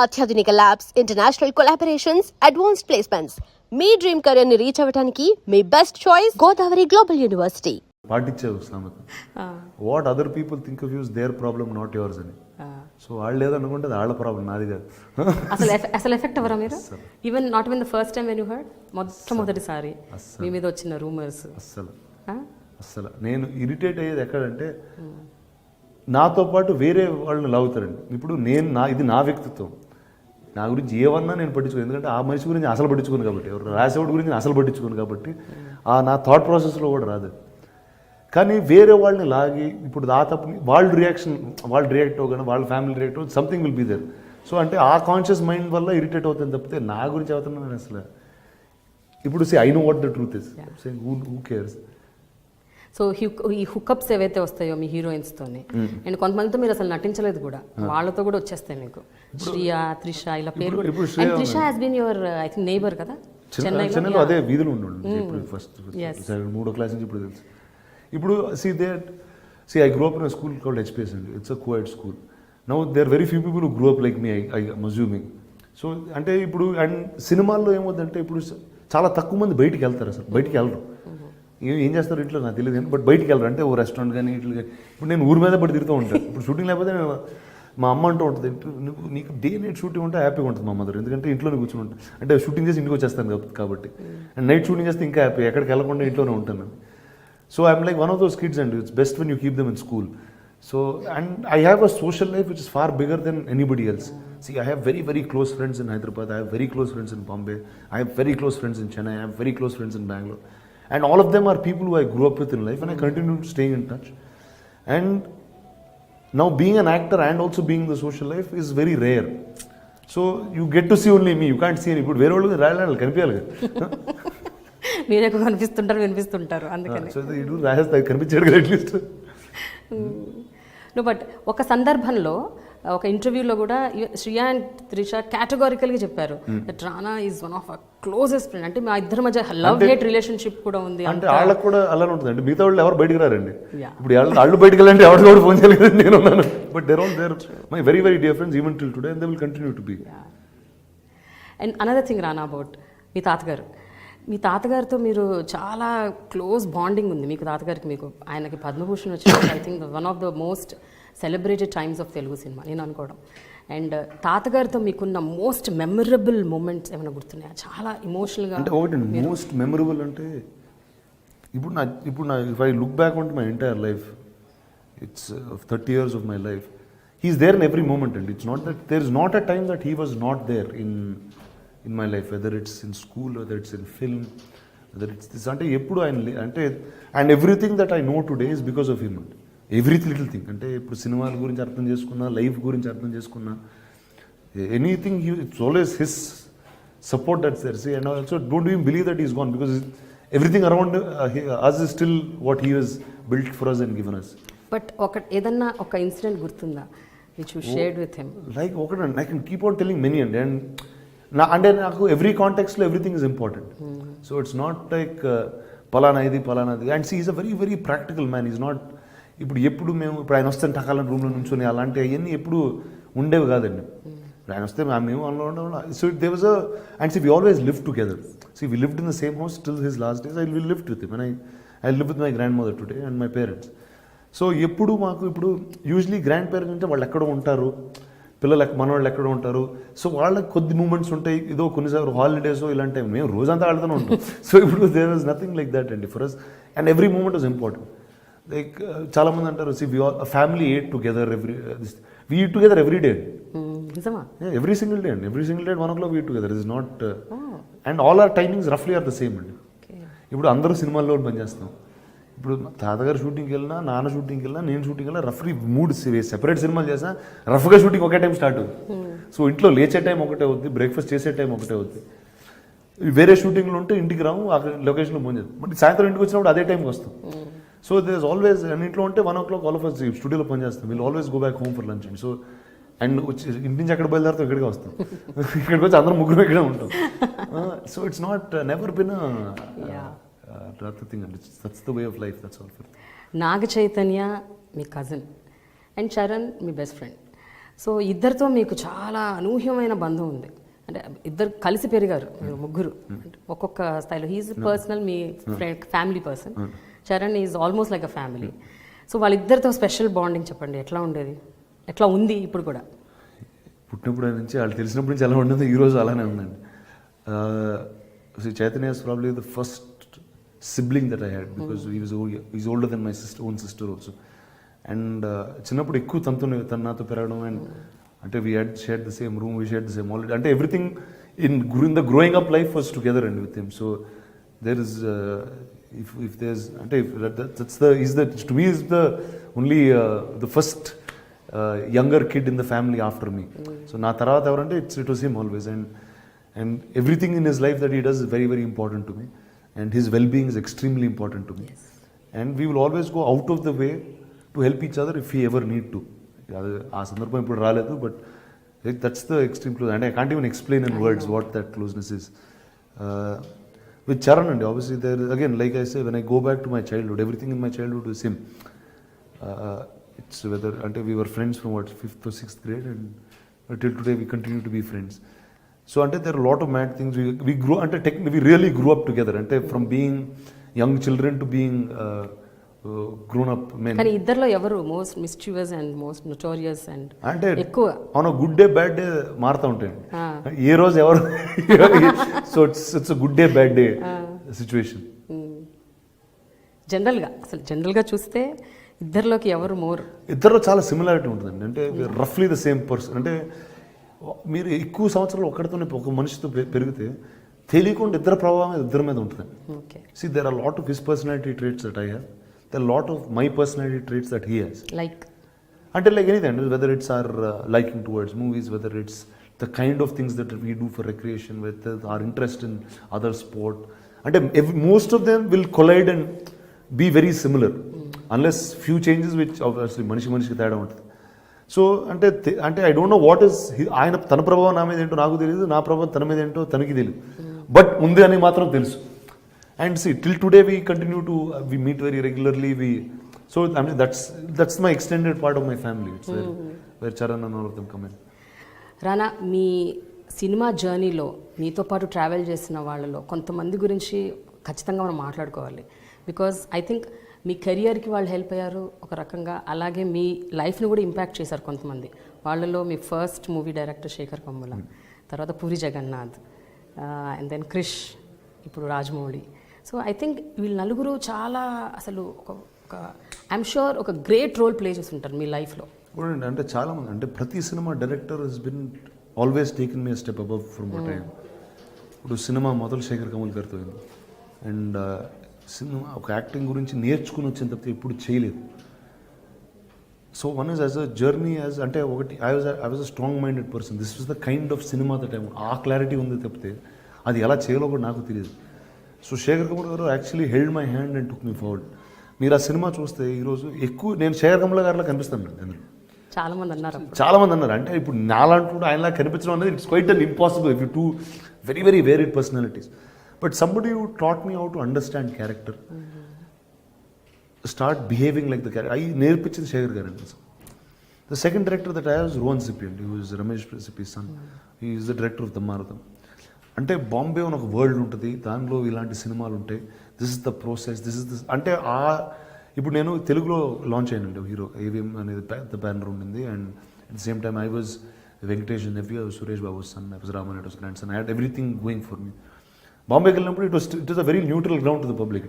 అత్యాధునిక labs, international collaborations, advanced placements. మీ dream career ని రీచ్ అవ్వడానికి మీ best choice Godavari global university. పాటించావు సామెత, what other people think of you is their problem not yours అని. సో వాళ్ళు ఏదనుకుంటే అది వాళ్ళ ప్రాబ్లం, నాది కాదు. అసలు ఎఫెక్ట్ అవ్వరా మీరు? Even not even the first time when you heard, మొట్టమొదటిసారి మీ మీద వచ్చిన రూమర్స్? అస్సలు నేను ఇరిటేట్ అయ్యేది ఎక్కడంటే, నాతో పాటు వేరే వాళ్ళని లాగుతారండి. ఇప్పుడు ఇది నా వ్యక్తిత్వం, నా గురించి ఏమన్నా నేను పట్టించుకోను. ఎందుకంటే ఆ మనిషి గురించి అసలు పట్టించుకోను కాబట్టి, ఎవరు రాసేవాడి గురించి అసలు పట్టించుకోను కాబట్టి నా థాట్ ప్రాసెస్లో కూడా రాదు. కానీ వేరే వాళ్ళని లాగి ఇప్పుడు ఆ తప్పుని వాళ్ళు రియాక్ట్ అవ్వగానే వాళ్ళ ఫ్యామిలీ రియాక్ట్ అవ్వ, something will be there. So అంటే ఆ కాన్షియస్ మైండ్ వల్ల ఇరిటేట్ అవుతుంది తప్పితే నా గురించి అవుతున్నాను అసలు. ఇప్పుడు I know what the truth is, who cares. So ఈ హుకప్స్ ఏవైతే వస్తాయో మీ హీరోయిన్స్తోని, అండ్ కొంతమందితో మీరు అసలు నటించలేదు కూడా, వాళ్ళతో కూడా వచ్చేస్తాయి మీకు. శ్రియా, త్రిష, ఇలా పేరు కూడా. And Trisha has been your I think neighbour కదా చెన్నైలో, అదే వీధిలో ఉండండి ఫస్ట్ 3వ క్లాస్ నుంచి ఇప్పుడు తెలుసు. ఇప్పుడు I grew up in a school called HPS and it's a co-ed school. Now there are very few people who grew up like me, I'm assuming. So అంటే ఇప్పుడు అండ్ సినిమాల్లో ఏమవుతుందంటే, ఇప్పుడు చాలా తక్కువ మంది బయటికి వెళ్తారు, అసలు బయటికి వెళ్ళరు. ఏం చేస్తారు ఇంట్లో నాకు తెలియదు కానీ, బట్ బయటికి వెళ్ళరు. అంటే ఓ రెస్టారెంట్ కానీ ఇట్లా కానీ. ఇప్పుడు నేను ఊరి మీద పడి తిరుగుతూ ఉంటాను. ఇప్పుడు షూటింగ్ లేకపోతే మా అమ్మ అంటూ ఉంటుంది, నీకు డే నైట్ షూటింగ్ ఉంటే హ్యాపీగా ఉంటుంది మా మదర్, ఎందుకంటే ఇంట్లోనే కూర్చొని ఉంటాను. అంటే షూటింగ్ చేసి ఇంటికి వచ్చేస్తాను కాబట్టి, అండ్ నైట్ షూటింగ్ చేస్తే ఇంకా హ్యాపీ, ఎక్కడికి వెళ్ళకుండా ఇంట్లోనే ఉంటాను. So I'm like one of those kids, and it's best when you keep them in school. So, and I have a social life which is far bigger than anybody else. See, I have very, very close friends in Hyderabad, I have very close friends in Bombay, I have very close friends in Chennai, I have very close friends in Bangalore. And all of them are people who I grew up with in life, and I continue to stay in touch. And now being an actor and also being in the social life is very rare. So you get to see only me, you can't see any. But where all the కనిపించాలి కదా, మీరే కనిపిస్తుంటారు, వినిపిస్తుంటారు, అందుకని. So ఇది రాజస్థాన్ కనిపించాడు కదా at least. But ఒక సందర్భంలో ఒక ఇంటర్వ్యూలో కూడా శ్రియా అండ్ త్రిష కేటగారికల్గా చెప్పారు that Rana is one of our closest friend. అంటే మా ఇద్దరి మధ్య లవ్ హేట్ రిలేషన్షిప్ కూడా ఉంది. అంటే వాళ్ళకి కూడా అలానే ఉంటుంది అండి. మిగతా వాళ్ళు ఎవరు బయటకు రారండి. ఇప్పుడు వాళ్ళు బయటకు వెళ్ళండి, ఎవరు కూడా ఫోన్ చేయలేదు, నేను ఉన్నాను. But there all there my very very dear friends even till today, and they will continue to be. And another thing Rana, about మీ తాతగారితో మీరు చాలా క్లోజ్ బాండింగ్ ఉంది. మీకు తాతగారికి, మీకు ఆయనకి పద్మభూషణ్ వచ్చినప్పుడు I think one of the most celebrated times of Telugu cinema నేను అనుకోవడం. అండ్ తాతగారితో మీకున్న మోస్ట్ మెమరబుల్ మూమెంట్స్ ఏమైనా గుర్తున్నాయా? చాలా ఇమోషనల్గా. అంటే ఒకటి మోస్ట్ మెమరబుల్ అంటే, ఇప్పుడు నా if I look back on to my entire life, it's 30 years of my life, he is there in every moment, and it's not that there is not a time that he was not there in my life, whether it's in school, whether it's in film, whether it's this. అంటే ఎప్పుడు ఆయన అంటే, and everything that I know today is because of him. అంటే every little thing, అంటే ఇప్పుడు సినిమాల గురించి అర్థం చేసుకున్నా, లైఫ్ గురించి అర్థం చేసుకున్నా, anything it's always his support that's there. See, and also don't even believe that is gone, because everything around us is still what he was built for us and given us. But ఏదన్నా ఒక incident గుర్తుందా which you shared with him? Like ఒకటి, I can keep on telling many and అంటే నాకు every కాంటెక్స్లో everything is important. So it's not like పలానాది. And see is a very very practical man. Is not ఇప్పుడు ఇప్పుడు ఆయన వస్తే టకాలని రూమ్లో నుంచొని అలాంటి అవన్నీ ఎప్పుడు ఉండేవి కాదండి. ఆయన వస్తే మేము అందులో. So they was and see we always live together. See we lived in the same house till his last days. I will live with him, and I live with my grandmother today and my parents. So ఎప్పుడు మాకు ఇప్పుడు usually grand parents అంటే వాళ్ళు ఎక్కడో ఉంటారు, పిల్లలు మనవాళ్ళు ఎక్కడ ఉంటారు. సో వాళ్ళకి కొద్ది మూమెంట్స్ ఉంటాయి, ఏదో కొన్నిసార్లు హాలిడేస్ ఇలాంటి, మేము రోజంతా ఆడుతూనే ఉంటాం. సో ఇప్పుడు there was nothing like that అండి for us, and every moment was important. Like చాలామంది అంటారు, see we all family eat together, we eat together every day. Every single day అండి, every single day 1 o'clock we eat together. Is not, and all are timings రఫ్లీ are the same అండి. ఇప్పుడు అందరూ సినిమాల్లో పనిచేస్తాం. ఇప్పుడు తాతగారు షూటింగ్కి వెళ్ళినా, నాన్న షూటింగ్కి వెళ్ళినా, నేను షూటింగ్కి వెళ్ళినా, రఫ్లీ 3 సెపరేట్ సినిమాలు చేసినా రఫ్గా షూటింగ్ ఒకే టైం స్టార్ట్ అవుతుంది. సో ఇంట్లో లేచే టైం ఒకటే అవుతుంది, బ్రేక్ఫాస్ట్ చేసే టైం ఒకటే అవుతుంది. వేరే షూటింగ్లు ఉంటే ఇంటికి రాము, అక్కడ లొకేషన్లో ఫోన్ చేస్తాం, బట్ సాయంత్రం ఇంటికి వచ్చినప్పుడు అదే టైంకి వస్తాం. సో దేర్ ఇస్ ఆల్వేస్, ఇంట్లో ఉంటే 1 o'clock ఆల్ ఆఫ్ అస్ స్టూడియోలో పని చేస్తాం. Will always go back home for lunch. And so and వచ్చి ఇంటి నుంచి ఎక్కడ బయలుదేరుతాం, ఇక్కడికి వస్తాం. ఇక్కడికి వచ్చి అందరం ముగ్గురు ఇక్కడే ఉంటాం. So it's not never been thing, that's the way of life, that's all. Naga Chaitanya me cousin and Charan me best friend. So ఇద్దరితో మీకు చాలా అనూహ్యమైన బంధం ఉంది, అంటే ఇద్దరు కలిసి పెరిగారు మీరు ముగ్గురు, అంటే ఒక్కొక్క స్థాయిలో. హీఈస్ పర్సనల్ మీ friend family person, Charan is almost like a family. So వాళ్ళిద్దరితో స్పెషల్ బాండింగ్ చెప్పండి, ఎట్లా ఉండేది, ఎట్లా ఉంది ఇప్పుడు కూడా? పుట్టినప్పుడు నుంచి వాళ్ళు తెలిసినప్పటి నుంచి ఎలా ఉండదు, ఈరోజు అలానే ఉందండి. Chaitanya is probably the first sibling that I had, because is older than my own sister also. And చిన్నప్పుడు ఎక్కువ తను నాతో పెరగడం, అండ్ అంటే we had share the same room, we share the same already, అంటే everything in the growing up life was together and with him. So there is if there's అంటే to me is the only the first younger kid in the family after me. So na tarvata evarante it was him always, and everything in his life that he does is very very important to me, and his well being is extremely important to me. Yes. And we will always go out of the way to help each other if we ever need to. aa sandarbham ippudu raaledu, but that's the extreme close, and I can't even explain in words what that closeness is. With Charan, and obviously there again, like I say, when I go back to my childhood, everything in my childhood was him. It's whether until we were friends from 5th or 6th grade, and until today we continue to be friends. So until there are a lot of mad things we grew, until technically we really grew up together, until from being young children to being grown up men. కానీ ఇద్దర్లో ఎవరు most mischievous and most notorious and అంటే ఎక్కువ on a good day bad day మారుతూ ఉంటాయండి, ఏ రోజు ఎవరు. So it's a good day bad day situation. జనరల్గా చూస్తే ఇద్దరిలోకి ఎవరు మోర్? ఇద్దరిలో చాలా సిమిలారిటీ ఉంటుందండి, అంటే రఫ్లీ ద సేమ్ పర్సన్. అంటే మీరు ఎక్కువ సంవత్సరాలు ఒకటితోనే ఒక మనిషితో పెరిగితే తెలియకుండా ఇద్దరు ప్రభావం ఇద్దరి మీద ఉంటుంది. See there are lot of his personality traits that I have, there are a lot of my personality traits that he has. Like anything, whether it's our liking towards movies, whether it's the kind of things that we do for recreation, whether our interest in other sport, and most of them will collide and be very similar, unless few changes which obviously manishi తేడా ఉంటుంది. So అంటే I don't know what is ఆయన తన ప్రభావం నా మీద ఏంటో నాకు తెలియదు, నా ప్రభావం తన మీద ఏంటో తనకి తెలియదు, బట్ ఉంది అని మాత్రం తెలుసు. And see, till today we continue to we meet very regularly. So I mean that's my extended part of my family. It's where Charan and all of them come in. Rana, me cinema జర్నీలో మీతో పాటు travel చేసిన వాళ్ళలో కొంతమంది గురించి ఖచ్చితంగా మనం మాట్లాడుకోవాలి. బికాజ్ ఐ థింక్ మీ కెరియర్కి వాళ్ళు హెల్ప్ అయ్యారు ఒక రకంగా, అలాగే మీ లైఫ్ని కూడా ఇంపాక్ట్ చేశారు కొంతమంది. వాళ్ళలో మీ first movie director Sekhar Kammula, తర్వాత పూరి జగన్నాథ్, అండ్ దెన్ క్రిష్, ఇప్పుడు రాజమౌళి. సో ఐ థింక్ వీళ్ళు నలుగురు చాలా అసలు ఒక ఐఎమ్ షూర్ ఒక గ్రేట్ రోల్ ప్లే చేసి ఉంటారు మీ లైఫ్లో. అంటే చాలామంది, అంటే ప్రతి cinema director has been always taken me step above from what I am. ఇప్పుడు సినిమా మొదలు శేఖర్ కమల్ గారితో అయింది, అండ్ సినిమా ఒక యాక్టింగ్ గురించి నేర్చుకుని వచ్చిన తప్పితే ఎప్పుడు చేయలేదు. So one is as a journey as, అంటే ఒకటి I was a strong minded person. This was the kind of cinema that I want. ఆ క్లారిటీ ఉంది తప్పితే అది ఎలా చేయాలో కూడా నాకు తెలియదు. సో శేఖర్ కమల్ గారు actually held my hand and took me forward. మీరు ఆ సినిమా చూస్తే ఈరోజు ఎక్కువ నేను శేఖర్ కమల్ గారిలా కనిపిస్తాను. అందులో చాలామంది అన్నారు, అంటే ఇప్పుడు నాలాంటి ఆయనలా కనిపించడం అనేది it's quite an impossible if you two very very varied personalities. But somebody you taught me how to understand character, start behaving like the character. అవి నేర్పించింది శేఖర్ గారు అండి. The second director that I was Rohan Sippy అండి, he was Ramesh Sippy's son. He is the director of దమ్మారథం. అంటే బాంబే అని ఒక world ఉంటుంది, దానిలో ఇలాంటి సినిమాలు ఉంటాయి. This is the process, this is this. అంటే ఇప్పుడు నేను తెలుగులో లాంచ్ అయ్యానండి హీరో ఏవిఎం అనేది పెద్ద బ్యానర్ ఉండింది, and at the same time I was Venkatesh nephew, Suresh Babu son, I was Raman it was grand son. I had everything going for me. బాంబేకి వెళ్ళినప్పుడు it was a very neutral ground to the public.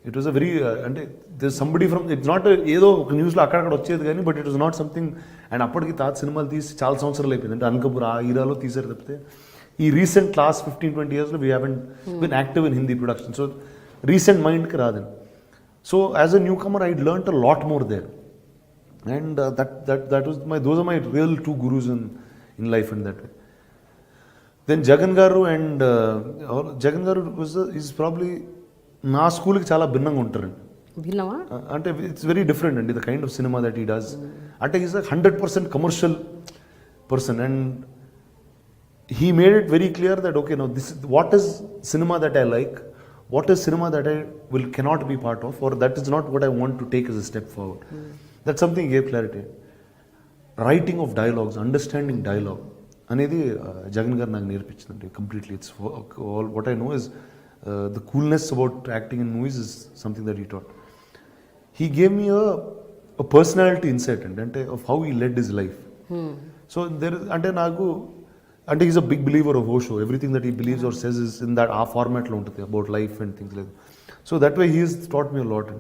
It was a very, అంటే this somebody from, it's not ఏదో ఒక న్యూస్లో అక్కడక్కడ వచ్చేది కానీ, but it was not something. And అప్పటికి తాత సినిమాలు తీసి చాలా సంవత్సరాలు అయిపోయింది, అంటే అనకపూర్ ఆ ఈరాలో తీసారు తప్పితే ఈ రీసెంట్ లాస్ట్ 15-20 yearsలో we haven't been active in Hindi production. So recent మైండ్కి రాదండి. So as a newcomer I learned a lot more there, and that was those are my real two gurus in life in that way. Then Jagan garu, and Jagan గారు is probably నా స్కూల్కి చాలా భిన్నంగా ఉంటారండి. అంటే it's very different అండి the kind of cinema that he does. అంటే is 100% commercial person, and he made it very clear that okay, now this is what is cinema that I like, what is cinema that I cannot be part of, or that is not what I want to take as a step forward. That's something he gave clarity. Writing of dialogues, understanding dialogue అనేది జగన్ గారు నాకు నేర్పించిందండి completely. It's what I know is the coolness about acting in movies is something that he taught. He gave me a personality insight అండి, అంటే of how he led his life. So అంటే నాకు అంటే is a big believer of Osho. Everything that he believes are says is in that ఆ ఫార్మాట్లో ఉంటుంది about life and things like. So that way he is taught me a lot.